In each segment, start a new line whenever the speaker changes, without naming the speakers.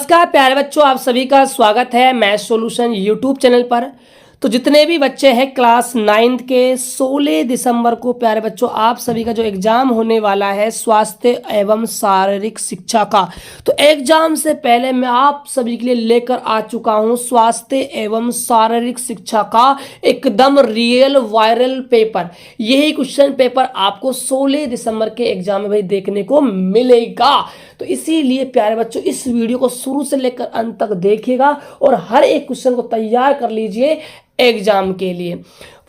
नमस्कार प्यारे बच्चों, आप सभी का स्वागत है मैथ सॉल्यूशन यूट्यूब चैनल पर। तो जितने भी बच्चे हैं क्लास 9th के 16 दिसंबर को प्यारे बच्चों आप सभी का जो एग्जाम होने वाला है स्वास्थ्य एवं शारीरिक शिक्षा का, तो एग्जाम से पहले मैं आप सभी के लिए लेकर आ चुका हूं स्वास्थ्य एवं शारीरिक शिक्षा का एकदम रियल वायरल पेपर। यही क्वेश्चन पेपर आपको 16 दिसंबर के एग्जाम में भाई देखने को मिलेगा। तो इसीलिए प्यारे बच्चों इस वीडियो को शुरू से लेकर अंत तक देखिएगा और हर एक क्वेश्चन को तैयार कर लीजिए एग्जाम के लिए।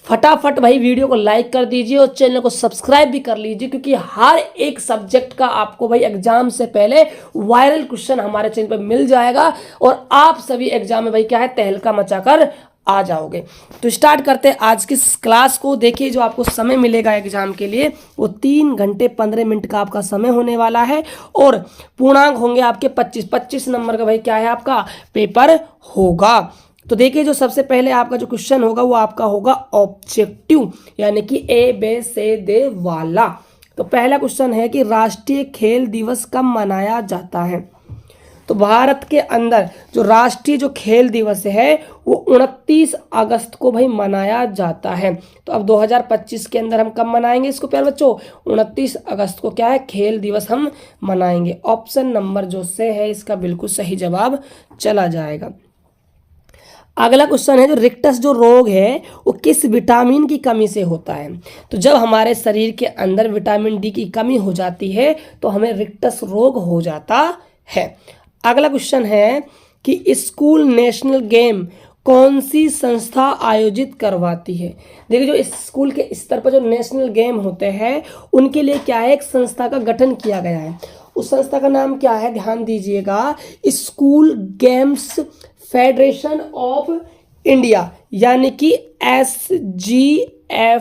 फटाफट भाई वीडियो को लाइक कर दीजिए और चैनल को सब्सक्राइब भी कर लीजिए, क्योंकि हर एक सब्जेक्ट का आपको भाई एग्जाम से पहले वायरल क्वेश्चन हमारे चैनल पर मिल जाएगा और आप सभी एग्जाम में भाई क्या है तहलका मचाकर आ जाओगे। तो स्टार्ट करते हैं आज की क्लास को। देखिए जो आपको समय मिलेगा एग्जाम के लिए वो 3 घंटे 15 मिनट का आपका समय होने वाला है और पूर्णांक होंगे आपके 25 नंबर का भाई क्या है आपका पेपर होगा। तो देखिए जो सबसे पहले आपका जो क्वेश्चन होगा वो आपका होगा ऑब्जेक्टिव, यानी कि ए बे से दे वाला। तो पहला क्वेश्चन है कि राष्ट्रीय खेल दिवस कब मनाया जाता है। तो भारत के अंदर जो राष्ट्रीय जो खेल दिवस है वो 29 अगस्त को भाई मनाया जाता है। तो अब 2025 के अंदर हम कब मनाएंगे इसको प्यारे बच्चों, 29 अगस्त को क्या है खेल दिवस हम मनाएंगे। ऑप्शन नंबर जो से है इसका बिल्कुल सही जवाब चला जाएगा। अगला क्वेश्चन है जो रिक्टस जो रोग है वो किस विटामिन की कमी से होता है। तो जब हमारे शरीर के अंदर विटामिन डी की कमी हो जाती है तो हमें रिक्टस रोग हो जाता है। अगला क्वेश्चन है कि स्कूल नेशनल गेम कौन सी संस्था आयोजित करवाती है। देखिए जो स्कूल के स्तर पर जो नेशनल गेम होते हैं उनके लिए क्या है एक संस्था का गठन किया गया है। उस संस्था का नाम क्या है ध्यान दीजिएगा, school games federation of India, यानी कि SGFI।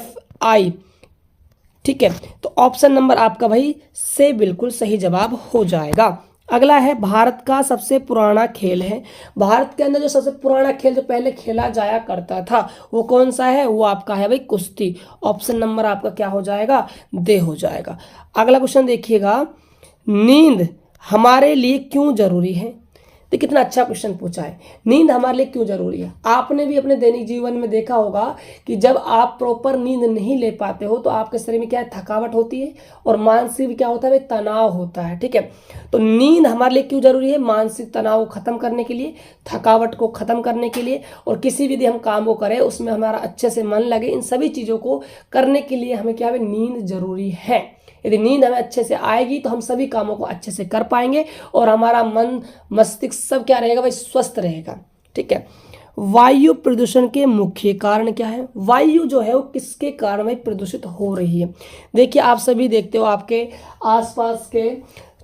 ठीक है, तो ऑप्शन नंबर आपका भाई से बिल्कुल सही जवाब हो जाएगा। अगला है भारत का सबसे पुराना खेल है। भारत के अंदर जो सबसे पुराना खेल जो पहले खेला जाया करता था वो कौन सा है, वो आपका है भाई कुश्ती। ऑप्शन नंबर आपका क्या हो जाएगा, दे हो जाएगा। अगला क्वेश्चन देखिएगा, नींद हमारे लिए क्यों जरूरी है। तो कितना अच्छा क्वेश्चन पूछा है, नींद हमारे लिए क्यों जरूरी है। आपने भी अपने दैनिक जीवन में देखा होगा कि जब आप प्रॉपर नींद नहीं ले पाते हो तो आपके शरीर में क्या है थकावट होती है और मानसिक भी क्या होता है तनाव होता है। ठीक है, तो नींद हमारे लिए क्यों जरूरी है, मानसिक तनाव को खत्म करने के लिए, थकावट को खत्म करने के लिए और किसी भी यदि हम काम को करें उसमें हमारा अच्छे से मन लगे, इन सभी चीज़ों को करने के लिए हमें क्या है नींद जरूरी है। यदि नींद हमें अच्छे से आएगी तो हम सभी कामों को अच्छे से कर पाएंगे और हमारा मन मस्तिष्क सब क्या रहेगा भाई स्वस्थ रहेगा। ठीक है, वायु प्रदूषण के मुख्य कारण क्या है। वायु जो है वो किसके कारण भाई प्रदूषित हो रही है। देखिए आप सभी देखते हो आपके आसपास के,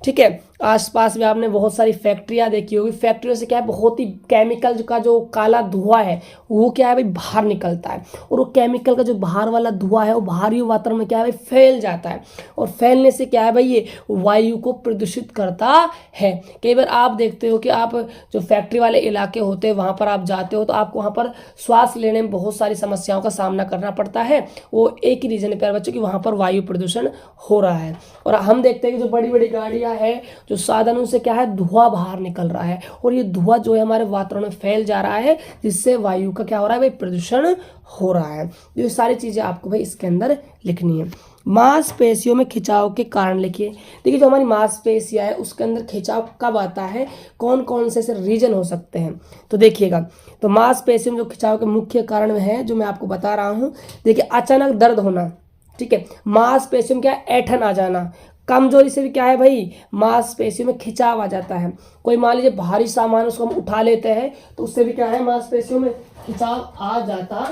ठीक है, आसपास में आपने बहुत सारी फैक्ट्रियां देखी होगी। फैक्ट्रियों से क्या है बहुत ही केमिकल का जो काला धुआं है वो क्या है भाई बाहर निकलता है और वो केमिकल का जो बाहर वाला धुआं है वो बाहरी वातावरण में क्या है भाई फैल जाता है और फैलने से क्या है भाई ये वायु को प्रदूषित करता है। कई बार आप देखते हो कि आप जो फैक्ट्री वाले इलाके होते हैं वहाँ पर आप जाते हो तो आपको वहाँ पर श्वास लेने में बहुत सारी समस्याओं का सामना करना पड़ता है। वो एक ही रीजन है प्यारे बच्चों कि वहाँ पर वायु प्रदूषण हो रहा है। और हम देखते हैं कि जो बड़ी बड़ी गाड़ियाँ हैं जो साधनों से क्या है धुआं बाहर निकल रहा है और ये धुआं जो है हमारे वातावरण में फैल जा रहा है जिससे वायु का क्या हो रहा है भाई प्रदूषण हो रहा है। ये सारी चीजें आपको भाई इसके अंदर लिखनी है। मांसपेशियों में खिंचाव के कारण लिखिए। देखिए जो हमारी मांसपेशियां है उसके अंदर खिंचाव कब आता है, कौन कौन से रीजन हो सकते हैं। तो देखिएगा तो मांसपेशियों में जो खिंचाव के मुख्य कारण है जो मैं आपको बता रहा हूँ। देखिए अचानक दर्द होना, ठीक है, मांसपेशियों में क्या ऐठन आ जाना, कमजोरी से भी क्या है भाई मांसपेशियों में खिंचाव आ जाता है। कोई मान लीजिए भारी सामान उसको हम उठा लेते हैं तो उससे भी क्या है मांसपेशियों में खिंचाव आ जाता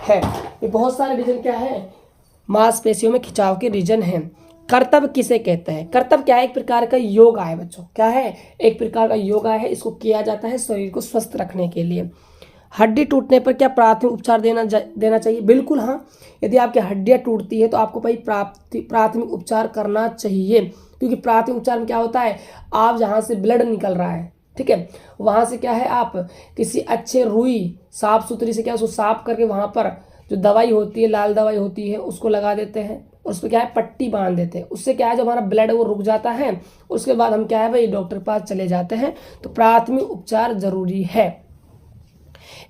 है। ये बहुत सारे रीजन क्या है मांसपेशियों में खिंचाव के रीजन हैं। कर्तव्य किसे कहते हैं, कर्तव्य क्या है एक प्रकार का योगा है बच्चों, क्या है एक प्रकार का योगा है, इसको किया जाता है शरीर को स्वस्थ रखने के लिए। हड्डी टूटने पर क्या प्राथमिक उपचार देना चाहिए, बिल्कुल हाँ। यदि आपकी हड्डियाँ टूटती है तो आपको भाई प्राथमिक उपचार करना चाहिए, क्योंकि प्राथमिक उपचार में क्या होता है आप जहाँ से ब्लड निकल रहा है, ठीक है, वहाँ से क्या है आप किसी अच्छे रुई साफ सुथरी से क्या उसको साफ करके वहाँ पर जो दवाई होती है लाल दवाई होती है उसको लगा देते हैं और उस पर क्या है पट्टी बांध देते हैं। उससे क्या है जो हमारा ब्लड वो रुक जाता है, उसके बाद हम क्या है भाई डॉक्टर के पास चले जाते हैं। तो प्राथमिक उपचार जरूरी है।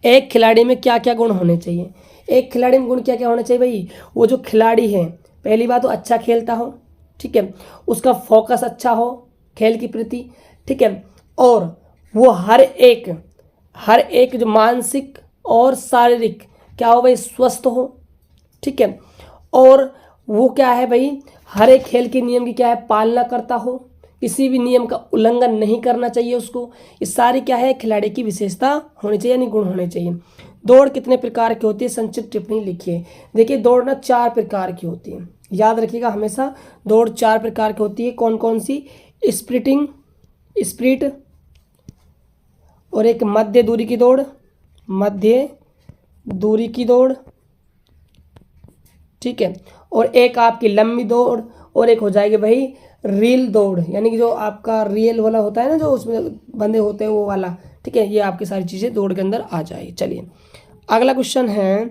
एक खिलाड़ी में क्या क्या गुण होने चाहिए, एक खिलाड़ी में गुण क्या क्या होने चाहिए भाई, वो जो खिलाड़ी है पहली बात तो अच्छा खेलता हो, ठीक है, उसका फोकस अच्छा हो खेल के प्रति, ठीक है, और वो हर एक जो मानसिक और शारीरिक क्या हो भाई स्वस्थ हो, ठीक है, और वो क्या है भाई हर एक खेल के नियम की क्या है पालना करता हो, किसी भी नियम का उल्लंघन नहीं करना चाहिए उसको। ये सारी क्या है खिलाड़ी की विशेषता होनी चाहिए यानी गुण होने चाहिए। दौड़ कितने प्रकार की होती है, संक्षिप्त टिप्पणी लिखिए। देखिए दौड़ ना 4 प्रकार की होती है, याद रखिएगा हमेशा, दौड़ 4 प्रकार की होती है। कौन कौन सी, स्प्रिट, और एक मध्य दूरी की दौड़, ठीक है, और एक आपकी लंबी दौड़, और एक हो जाएगी भाई रील दौड़, यानी कि जो आपका रियल वाला होता है ना जो उसमें बंदे होते हैं वो वाला, ठीक है। ये आपकी सारी चीज़ें दौड़ के अंदर आ जाएगी। चलिए अगला क्वेश्चन है,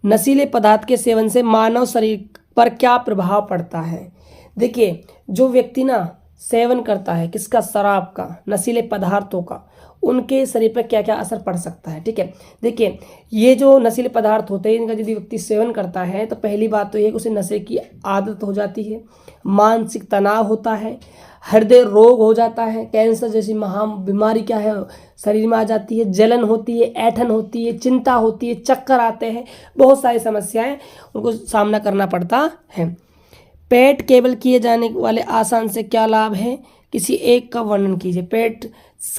नशीले पदार्थ के सेवन से मानव शरीर पर क्या प्रभाव पड़ता है। देखिए जो व्यक्ति ना सेवन करता है किसका, शराब का, नशीले पदार्थों का, उनके शरीर पर क्या क्या असर पड़ सकता है, ठीक है। देखिए ये जो नशीले पदार्थ होते हैं इनका यदि व्यक्ति सेवन करता है तो पहली बात तो ये कि उसे नशे की आदत हो जाती है, मानसिक तनाव होता है, हृदय रोग हो जाता है, कैंसर जैसी महान बीमारी क्या है शरीर में आ जाती है, जलन होती है, ऐंठन होती है, चिंता होती है, चक्कर आते हैं, बहुत सारी समस्याएं उनको सामना करना पड़ता है। पेट केवल किए जाने वाले आसन से क्या लाभ है, किसी एक का वर्णन कीजिए। पेट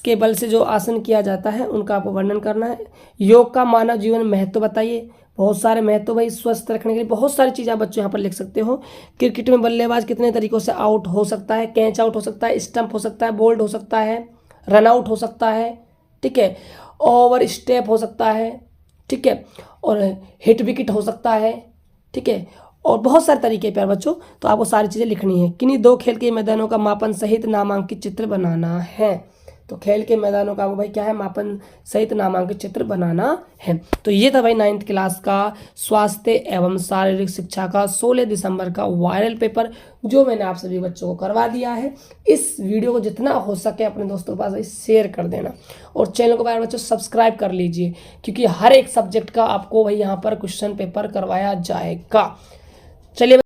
के बल से जो आसन किया जाता है उनका आपको वर्णन करना है। योग का मानव जीवन में महत्व बताइए। बहुत सारे महत्व भाई, स्वस्थ रखने के लिए बहुत सारी चीज़ें आप बच्चों यहाँ पर लिख सकते हो। क्रिकेट में बल्लेबाज कितने तरीकों से आउट हो सकता है, कैच आउट हो सकता है, स्टंप हो सकता है, बोल्ड हो सकता है, रन आउट हो सकता है, ठीक है, ओवर स्टेप हो सकता है, ठीक है, और हिट विकेट हो सकता है, ठीक है, और बहुत सारे तरीके प्यार बच्चों। तो आपको सारी चीज़ें लिखनी है। किन्हीं 2 खेल के मैदानों का मापन सहित नामांकित चित्र बनाना है। तो खेल के मैदानों का आपको भाई क्या है मापन सहित नामांकित चित्र बनाना है। तो ये था भाई 9th क्लास का स्वास्थ्य एवं शारीरिक शिक्षा का 16 दिसंबर का वायरल पेपर जो मैंने आप सभी बच्चों को करवा दिया है। इस वीडियो को जितना हो सके अपने दोस्तों के पास शेयर कर देना और चैनल को प्यारे बच्चों सब्सक्राइब कर लीजिए, क्योंकि हर एक सब्जेक्ट का आपको भाई यहाँ पर क्वेश्चन पेपर करवाया जाएगा। चलिए